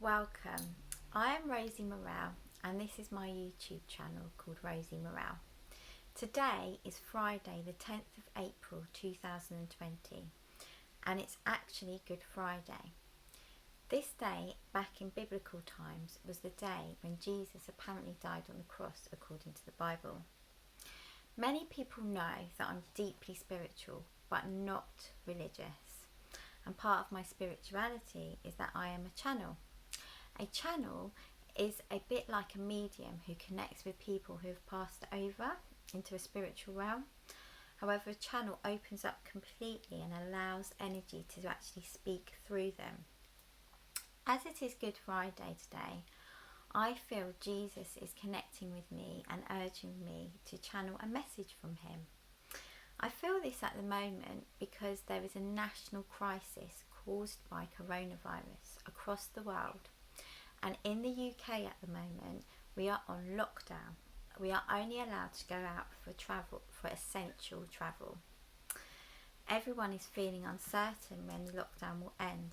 Welcome. I am Rosie XXX and this is my YouTube channel called Rosie XXX. Today is Friday the 10th of April 2020 and it's actually Good Friday. This day back in biblical times was the day when Jesus apparently died on the cross according to the Bible. Many people know that I'm deeply spiritual but not religious, and part of my spirituality is that I am a channel. A channel is a bit like a medium who connects with people who have passed over into a spiritual realm. However, a channel opens up completely and allows energy to actually speak through them. As it is Good Friday today, I feel Jesus is connecting with me and urging me to channel a message from him. I feel this at the moment because there is a national crisis caused by coronavirus across the world. And in the UK at the moment, we are on lockdown. We are only allowed to go out for travel, for essential travel. Everyone is feeling uncertain when the lockdown will end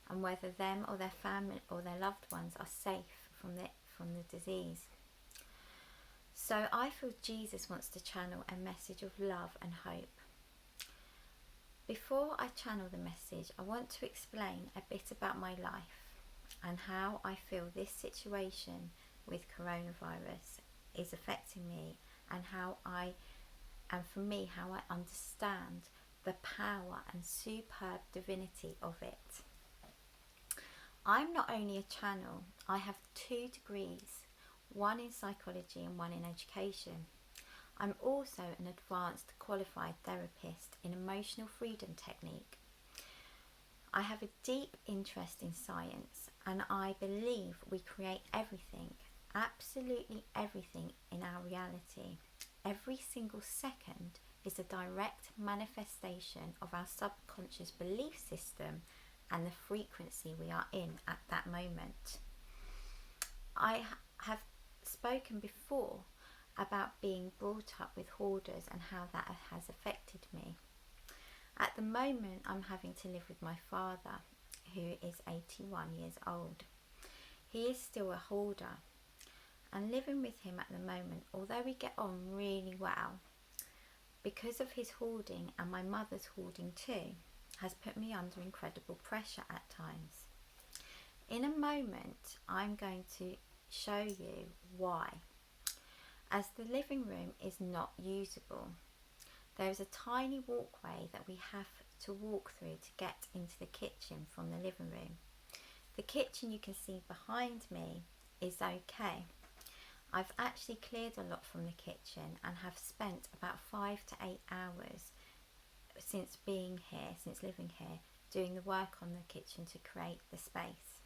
and whether them or their family or their loved ones are safe from the disease. So I feel Jesus wants to channel a message of love and hope. Before I channel the message, I want to explain a bit about my life and how I feel this situation with coronavirus is affecting me and how I understand the power and superb divinity of it. I'm not only a channel, I have 2 degrees, one in psychology and one in education. I'm also an advanced qualified therapist in emotional freedom technique. I have a deep interest in science and I believe we create everything, absolutely everything in our reality. Every single second is a direct manifestation of our subconscious belief system and the frequency we are in at that moment. I have spoken before about being brought up with hoarders and how that has affected me. At the moment, I'm having to live with my father, who is 81 years old. He is still a hoarder, and living with him at the moment, although we get on really well, because of his hoarding and my mother's hoarding too, has put me under incredible pressure at times. In a moment, I'm going to show you why. As the living room is not usable, there is a tiny walkway that we have to walk through to get into the kitchen from the living room. The kitchen you can see behind me is okay. I've actually cleared a lot from the kitchen and have spent about 5 to 8 hours since living here, doing the work on the kitchen to create the space.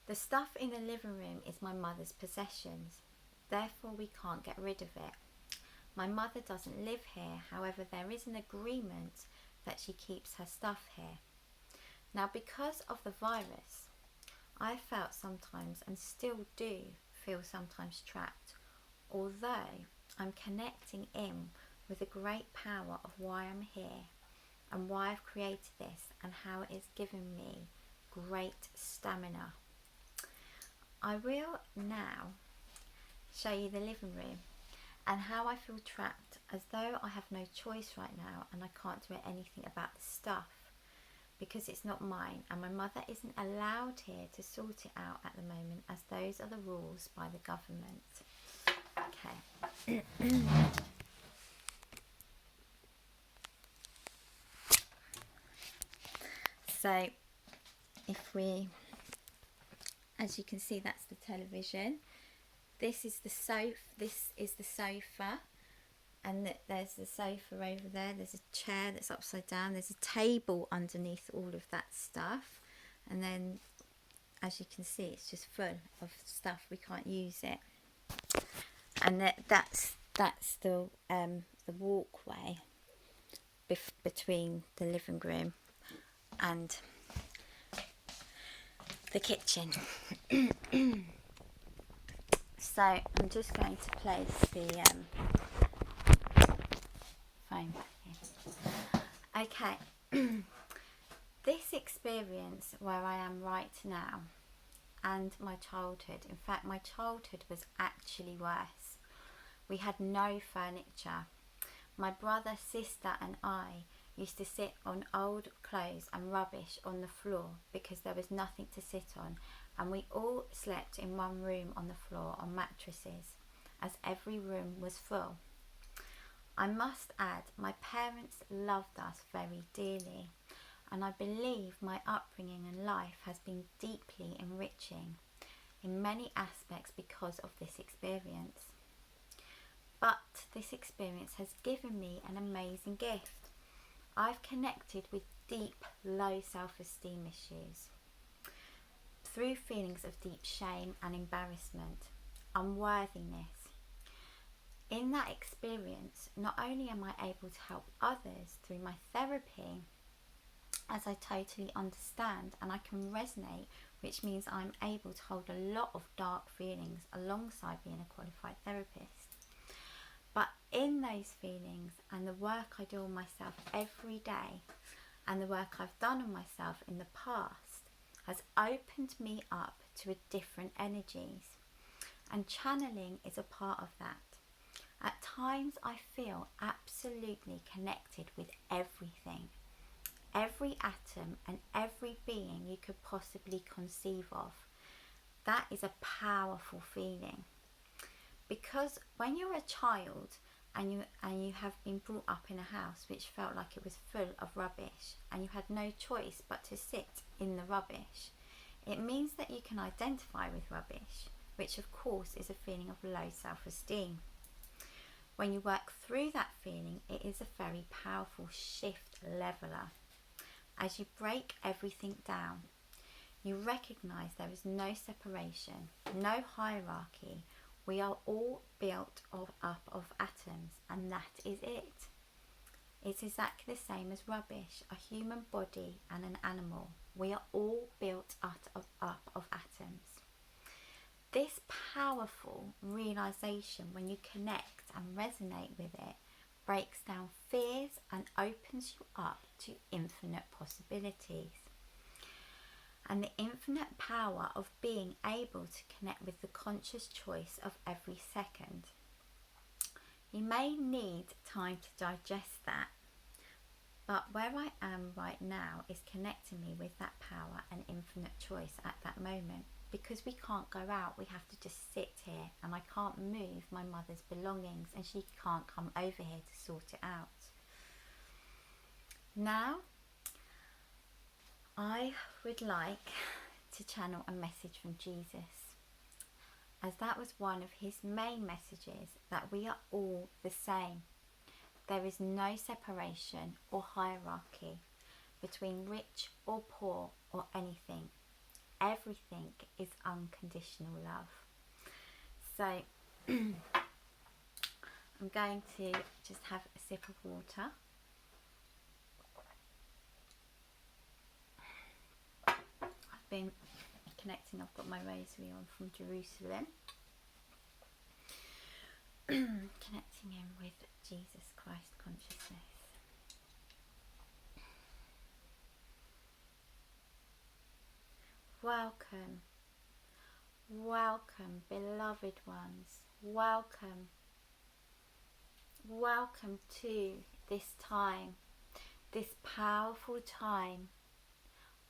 The stuff in the living room is my mother's possessions, therefore we can't get rid of it. My mother doesn't live here, however there is an agreement that she keeps her stuff here. Now because of the virus, I felt sometimes and still do feel sometimes trapped, although I'm connecting in with the great power of why I'm here and why I've created this and how it has given me great stamina. I will now show you the living room and how I feel trapped, as though I have no choice right now and I can't do anything about the stuff because it's not mine and my mother isn't allowed here to sort it out at the moment, as those are the rules by the government. Okay. So as you can see, that's the television. This is the sofa, and there's the sofa over there. There's a chair that's upside down. There's a table underneath all of that stuff, and then as you can see, it's just full of stuff. We can't use it, and that's the walkway between the living room and the kitchen. So I'm just going to place the phone back in. Okay. This experience where I am right now and my childhood, in fact my childhood was actually worse. We had no furniture. My brother, sister and I used to sit on old clothes and rubbish on the floor because there was nothing to sit on, and we all slept in one room on the floor on mattresses, as every room was full. I must add, my parents loved us very dearly, and I believe my upbringing and life has been deeply enriching in many aspects because of this experience. But this experience has given me an amazing gift. I've connected with deep, low self-esteem issues through feelings of deep shame and embarrassment, unworthiness. In that experience, not only am I able to help others through my therapy, as I totally understand and I can resonate, which means I'm able to hold a lot of dark feelings alongside being a qualified therapist. But in those feelings and the work I do on myself every day and the work I've done on myself in the past has opened me up to different energies, and channeling is a part of that. At times I feel absolutely connected with everything, every atom and every being you could possibly conceive of. That is a powerful feeling, because when you're a child and you have been brought up in a house which felt like it was full of rubbish and you had no choice but to sit in the rubbish, it means that you can identify with rubbish, which of course is a feeling of low self-esteem. When you work through that feeling, it is a very powerful shift leveler. As you break everything down, you recognise there is no separation, no hierarchy. We are all built up of atoms, and that is it. It's exactly the same as rubbish, a human body and an animal. We are all built up of atoms. This powerful realisation, when you connect and resonate with it, breaks down fears and opens you up to infinite possibilities. And the infinite power of being able to connect with the conscious choice of every second. You may need time to digest that, but where I am right now is connecting me with that power and infinite choice at that moment. Because we can't go out, we have to just sit here, and I can't move my mother's belongings and she can't come over here to sort it out. Now, I would like to channel a message from Jesus, as that was one of his main messages, that we are all the same. There is no separation or hierarchy between rich or poor or anything. Everything is unconditional love. So I'm going to just have a sip of water. I've been connecting, I've got my rosary on from Jerusalem. Connecting in with Jesus Christ consciousness. Welcome, welcome, beloved ones, welcome, welcome to this time, this powerful time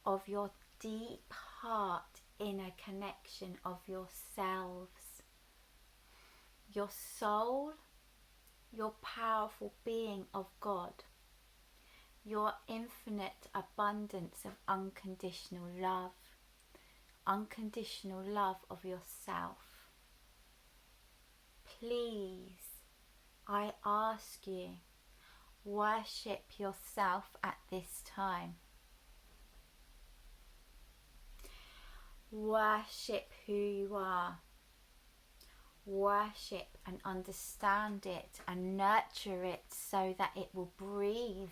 of your deep heart inner connection of yourselves, your soul, your powerful being of God, your infinite abundance of unconditional love of yourself. Please, I ask you, worship yourself at this time. Worship who you are. Worship and understand it and nurture it so that it will breathe.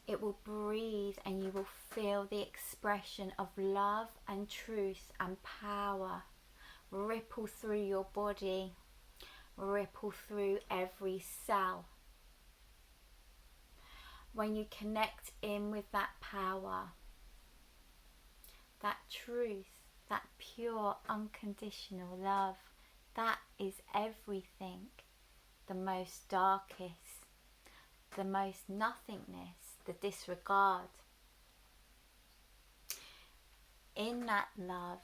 It will breathe, and you will feel the expression of love and truth and power ripple through your body, ripple through every cell. when you connect in with that power, that truth, that pure unconditional love, that is everything. The most darkest, the most nothingness, the disregard. In that love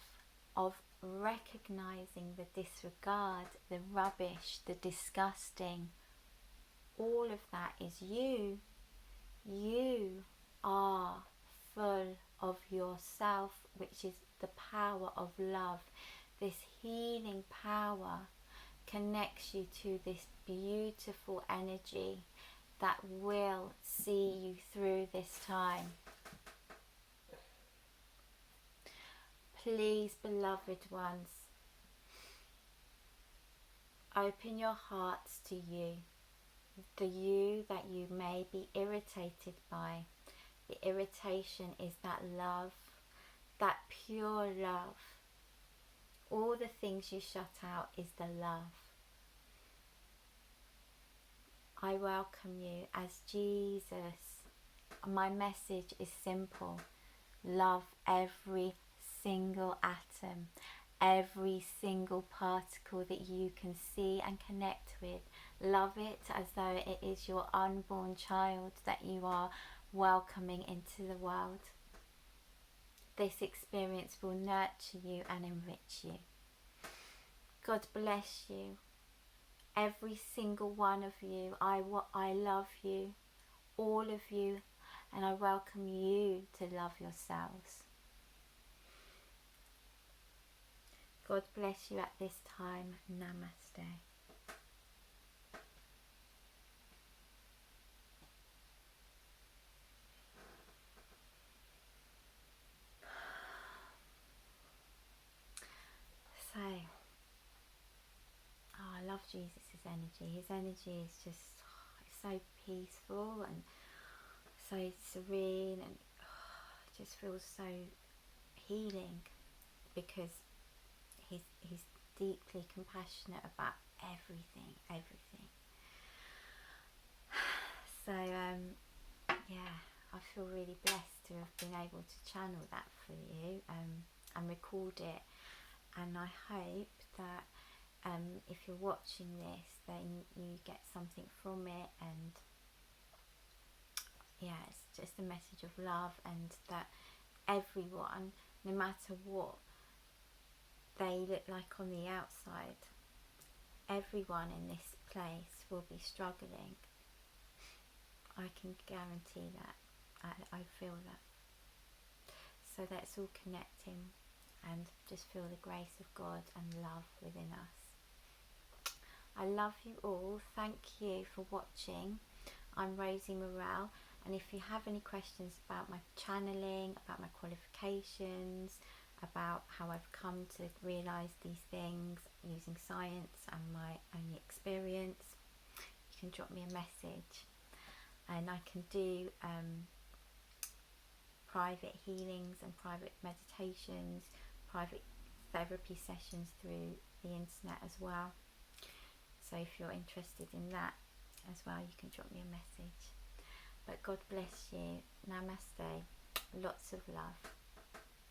of recognizing the disregard, the rubbish, the disgusting, all of that is you. You are full of yourself, which is the power of love. This healing power connects you to this beautiful energy that will see you through this time. Please, beloved ones, open your hearts to you, the you that you may be irritated by. The irritation is that love, that pure love. All the things you shut out is the love. I welcome you as Jesus. My message is simple. Love every single atom, every single particle that you can see and connect with. Love it as though it is your unborn child that you are welcoming into the world. This experience will nurture you and enrich you. God bless you. Every single one of you. I love you, all of you, and I welcome you to love yourselves. God bless you at this time. Namaste. So, I love Jesus' energy. His energy is just so peaceful and so serene, and it just feels so healing because he's deeply compassionate about everything. So yeah, I feel really blessed to have been able to channel that for you and record it, and I hope that if you're watching this then you get something from it, and yeah, it's just a message of love, and that everyone, no matter what they look like on the outside, everyone in this place will be struggling. I can guarantee that. I feel that. So let's all connect in and just feel the grace of God and love within us. I love you all. Thank you for watching. I'm Rosie Morel, and if you have any questions about my channeling, about my qualifications, about how I've come to realise these things using science and my own experience, you can drop me a message, and I can do private healings and private meditations, private therapy sessions through the internet as well. So if you're interested in that as well, you can drop me a message. But God bless you. Namaste. Lots of love.